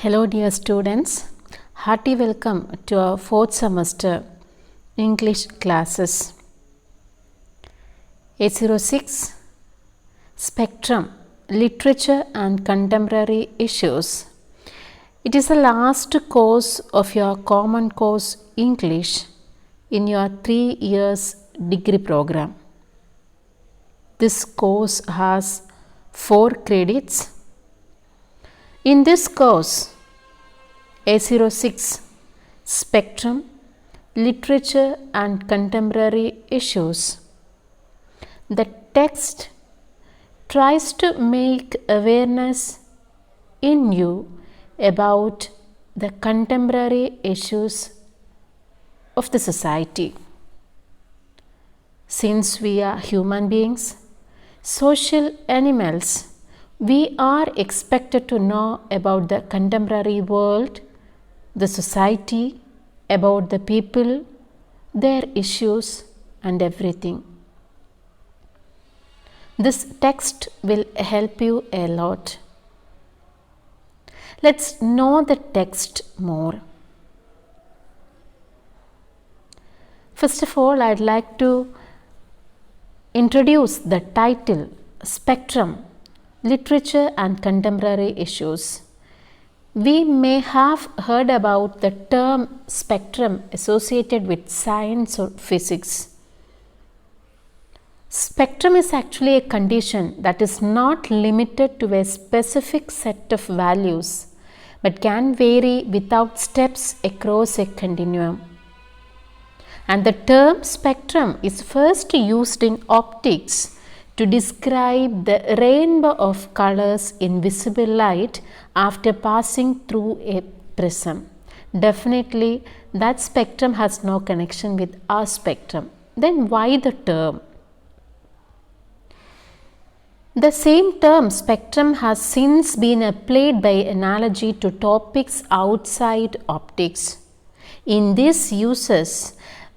Hello dear students, hearty welcome to our 4th semester English classes. 806 Spectrum, Literature and Contemporary Issues. It is the last course of your common course English in your 3 years degree program. This course has 4 credits. In this course, A06 Spectrum, Literature and Contemporary Issues, the text tries to make awareness in you about the contemporary issues of the society. Since we are human beings, social animals, we are expected to know about the contemporary world, the society, about the people, their issues and everything. This text will help you a lot. Let's know the text more. First of all, I'd like to introduce the title Spectrum, Literature and Contemporary Issues. We may have heard about the term spectrum associated with science or physics. Spectrum is actually a condition that is not limited to a specific set of values but can vary without steps across a continuum. And the term spectrum is first used in optics to describe the rainbow of colors in visible light after passing through a prism. Definitely that spectrum has no connection with our spectrum. Then why the term? The same term spectrum has since been applied by analogy to topics outside optics. In these uses,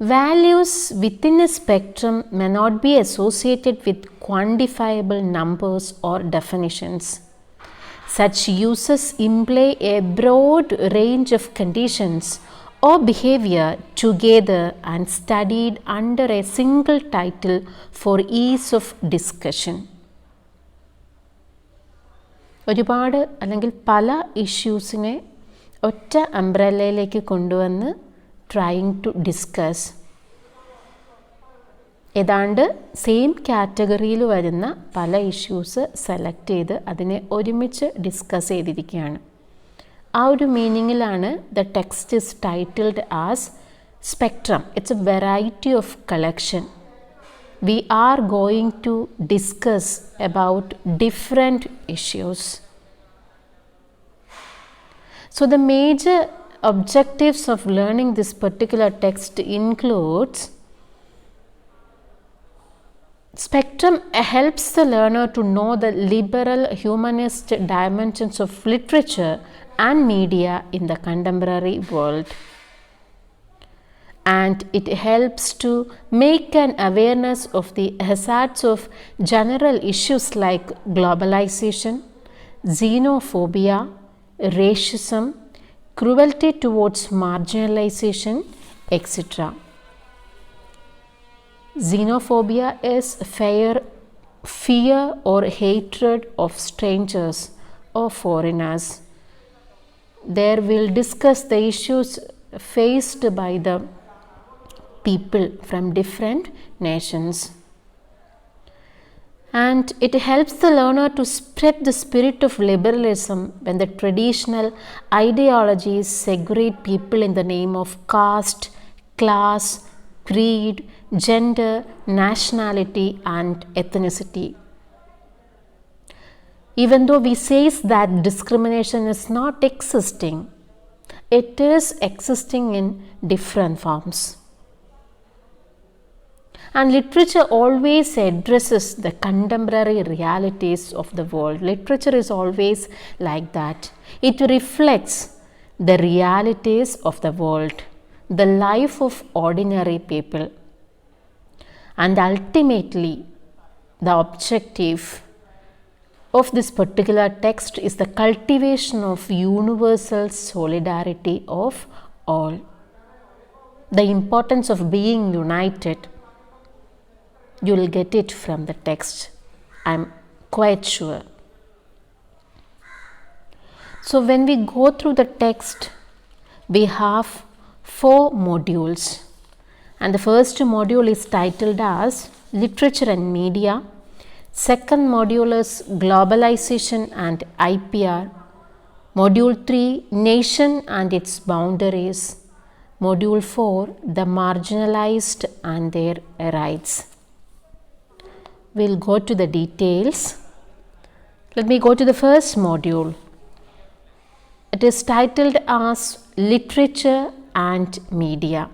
values within a spectrum may not be associated with quantifiable numbers or definitions. Such uses imply a broad range of conditions or behavior together and studied under a single title for ease of discussion. ഒരുപാട് അല്ലെങ്കിൽ പല ഇഷ്യൂസിനെ ഒറ്റ അംബ്രല്ലയിലേക്ക് കൊണ്ടുവന്ന് trying to discuss ഏതാണ്ട് same കാറ്റഗറിയിൽ വരുന്ന പല issues select ചെയ്ത് അതിനെ ഒരുമിച്ച് ഡിസ്കസ് ചെയ്തിരിക്കുകയാണ്. ആ ഒരു മീനിങ്ങിലാണ് the text is titled as spectrum. It's a variety of collection. We are going to discuss about different issues. So the major objectives of learning this particular text includes spectrum helps the learner to know the liberal humanist dimensions of literature and media in the contemporary world. And it helps to make an awareness of the hazards of general issues like globalization, xenophobia, racism, cruelty towards marginalization, etc. Xenophobia is fear or hatred of strangers or foreigners. There we'll discuss the issues faced by the people from different nations. And it helps the learner to spread the spirit of liberalism when the traditional ideologies segregate people in the name of caste, class, creed, gender, nationality and ethnicity. Even though we say that discrimination is not existing, it is existing in different forms. And literature always addresses the contemporary realities of the world. Literature is always like that. It reflects the realities of the world, the life of ordinary people. And ultimately, the objective of this particular text is the cultivation of universal solidarity of all. The importance of being united, you will get it from the text, I am quite sure. So when we go through the text, we have 4 modules, and the first module is titled as Literature and Media. Second module is Globalization and IPR. Module 3, Nation and its Boundaries. Module 4, The Marginalized and Their Rights. We'll go to the details. Let me go to the first module. It is titled as Literature and Media.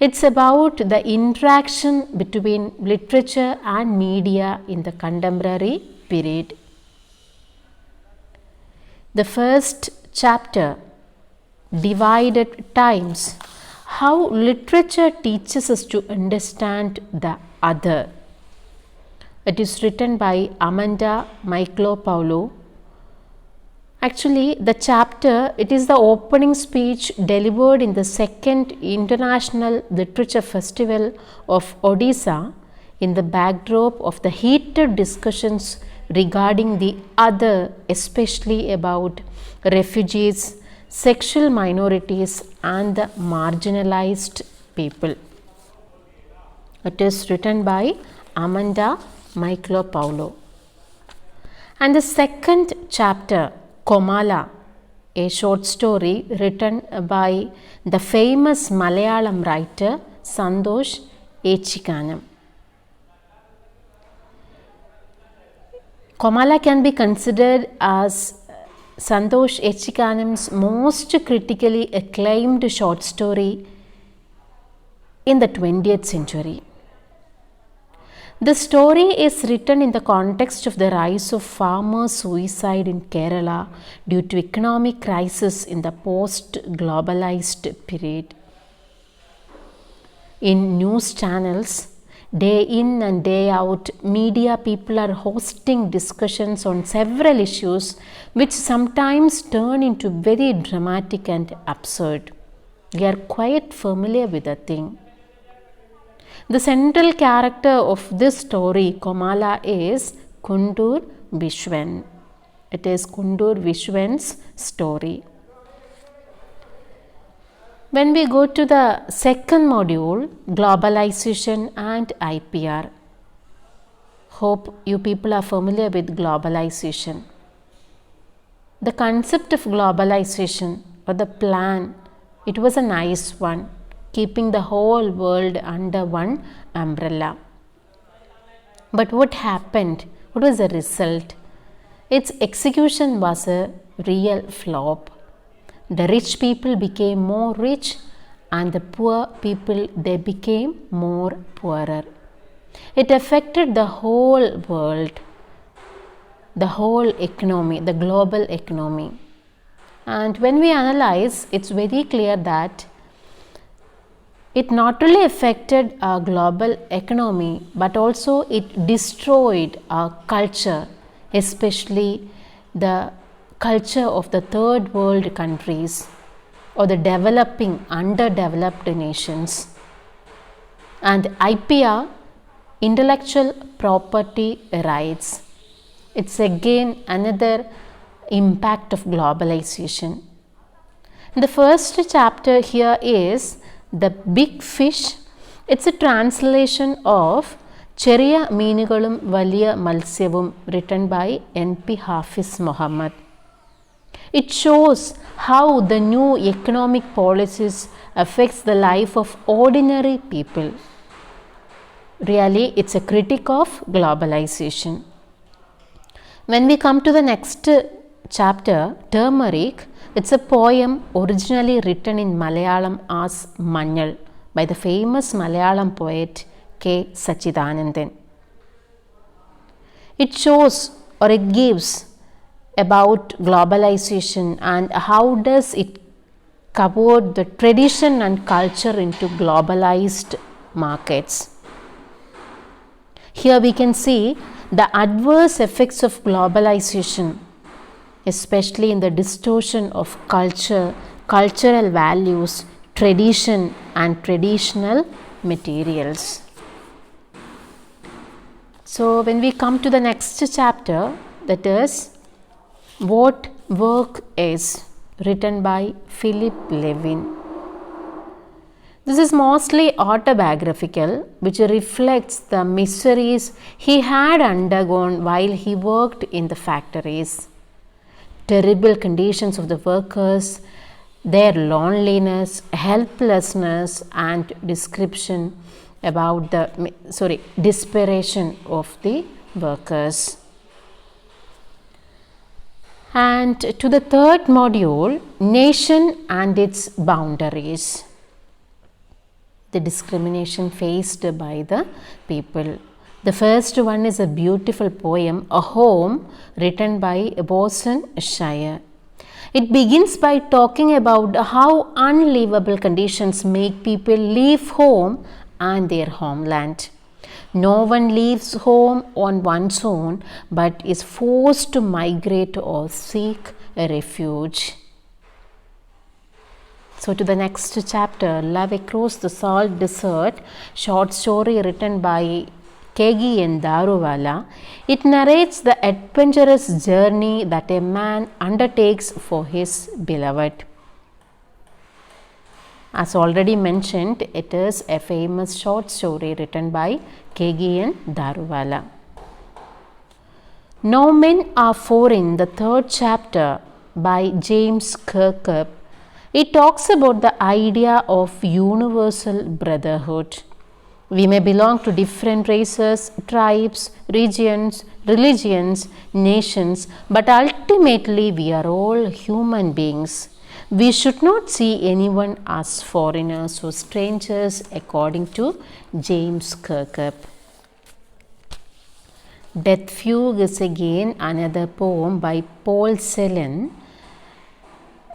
It's about the interaction between literature and media in the contemporary period. The first chapter, Divided Times, how literature teaches us to understand the other. It is written by Amanda Michaelopoulou. Actually, the chapter, it is the opening speech delivered in the 2nd International Literature Festival of Odisha in the backdrop of the heated discussions regarding the other, especially about refugees, sexual minorities and the marginalized people. It is written by Amanda Michaelopoulou. And the second chapter, Komala, a short story written by the famous Malayalam writer Santosh Echikanam. Komala can be considered as Santosh Echikanam's most critically acclaimed short story in the 20th century. The story is written in the context of the rise of farmer suicide in Kerala due to economic crisis in the post-globalized period. In news channels, day in and day out, media people are hosting discussions on several issues which sometimes turn into very dramatic and absurd. We are quite familiar with the thing. The central character of this story, Komala, is Kundur Vishwan. It is Kundur Vishwan's story. When we go to the second module, Globalization and IPR. Hope you people are familiar with globalization. The concept of globalization, or the plan, it was a nice one, keeping the whole world under one umbrella. But what happened? What was the result? Its execution was a real flop. The rich people became more rich and the poor people, they became more poorer. It affected the whole world, the whole economy, the global economy. And when we analyze, it's very clear that it not only affected our global economy, but also it destroyed our culture, especially the culture of the third world countries or the developing, underdeveloped nations. And IPR, intellectual property rights, it's again another impact of globalization. The first chapter here is The Big Fish. It's a translation of Cheriya Meenukalum Valiya Malsyavum, written by N.P. Hafiz Muhammad. It shows how the new economic policies affects the life of ordinary people. Really, it's a critique of globalization. When we come to the next chapter, Turmeric, it's a poem originally written in Malayalam as Manjal by the famous Malayalam poet K. Sachidanandan. It shows or it gives about globalization and how does it cover the tradition and culture into globalized markets. Here we can see the adverse effects of globalization, especially in the distortion of culture, cultural values, tradition and traditional materials. So when we come to the next chapter, that is What Work Is, written by Philip Levin. This is mostly autobiographical, which reflects the miseries he had undergone while he worked in the factories. Terrible conditions of the workers, their loneliness, helplessness, and description about the desperation of the workers. And to the third module, Nation and its Boundaries. The discrimination faced by the people. The first one is a beautiful poem, A Home, written by Boston Shire. It begins by talking about how unlivable conditions make people leave home and their homeland. No one leaves home on one's own but is forced to migrate or seek a refuge. So to the next chapter, Love Across the Salt Desert, short story written by K.G.N. Daruvala. It narrates the adventurous journey that a man undertakes for his beloved. As already mentioned, it is a famous short story written by K.G.N. Daruvala. No Men Are Foreign, the third chapter by James Kirkup. It talks about the idea of universal brotherhood. We may belong to different races, tribes, regions, religions, nations, but ultimately we are all human beings. We should not see anyone as foreigners or strangers, according to James Kirkup. Death Fugue is again another poem by Paul Celan.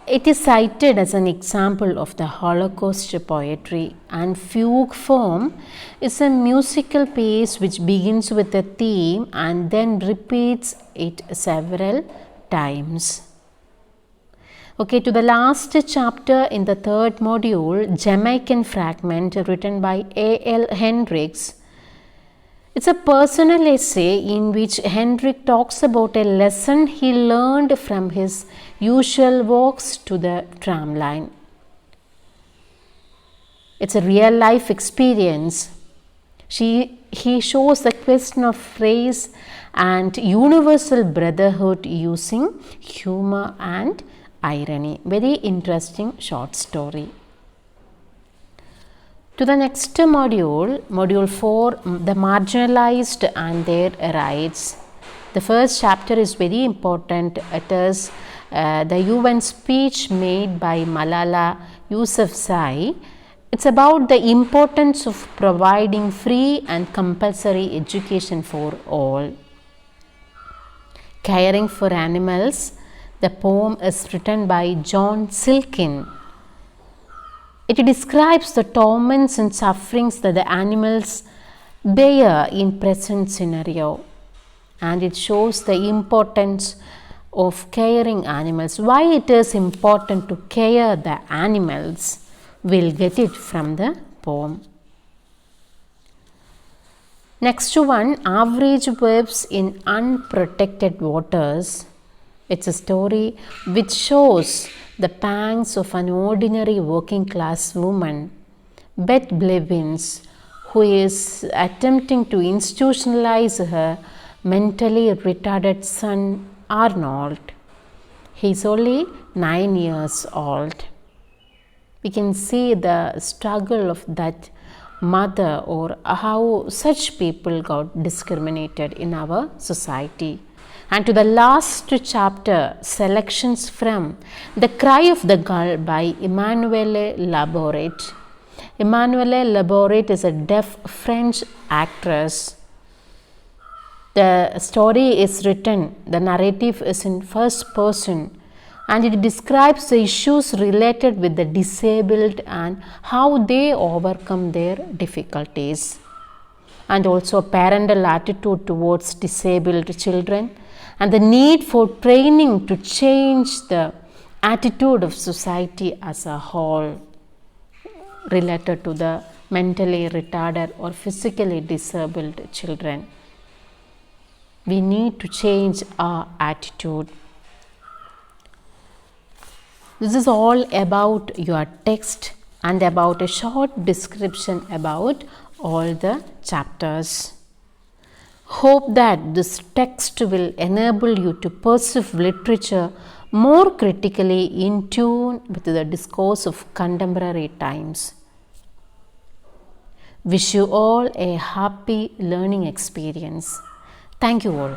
It is cited as an example of the Holocaust poetry, and fugue form is a musical piece which begins with a theme and then repeats it several times. Okay, to the last chapter in the third module, Jamaican Fragment, written by A.L. Hendricks. It's a personal essay in which Hendrick talks about a lesson he learned from his usual walks to the tram line. It's a real life experience. He shows the question of race and universal brotherhood using humor and irony. Very interesting short story. To the next module, module 4, the marginalized and their rights. The first chapter is very important. It is the UN speech made by Malala Yousafzai. It's about the importance of providing free and compulsory education for all. Caring for Animals. The poem is written by John Silkin. It describes the torments and sufferings that the animals bear in present scenario, and it shows the importance of caring animals. Why it is important to care the animals, we'll get it from the poem. Next one, Average Waves in Unprotected Waters. It's a story which shows the pangs of an ordinary working class woman, Beth Blevins, who is attempting to institutionalize her mentally retarded son Arnold. He is only 9 years old. We can see the struggle of that mother, or how such people got discriminated in our society. And to the last chapter, selections from The Cry of the Gull by Emmanuelle Labourette. Emmanuelle Labourette is a deaf French actress. The story is written, the narrative is in first person, and it describes the issues related with the disabled and how they overcome their difficulties. and also parental attitude towards disabled children, and the need for training to change the attitude of society as a whole related to the mentally retarded or physically disabled children. We need to change our attitude. This is all about your text and about a short description about all the chapters. Hope that this text will enable you to perceive literature more critically in tune with the discourse of contemporary times. Wish you all a happy learning experience. Thank you all.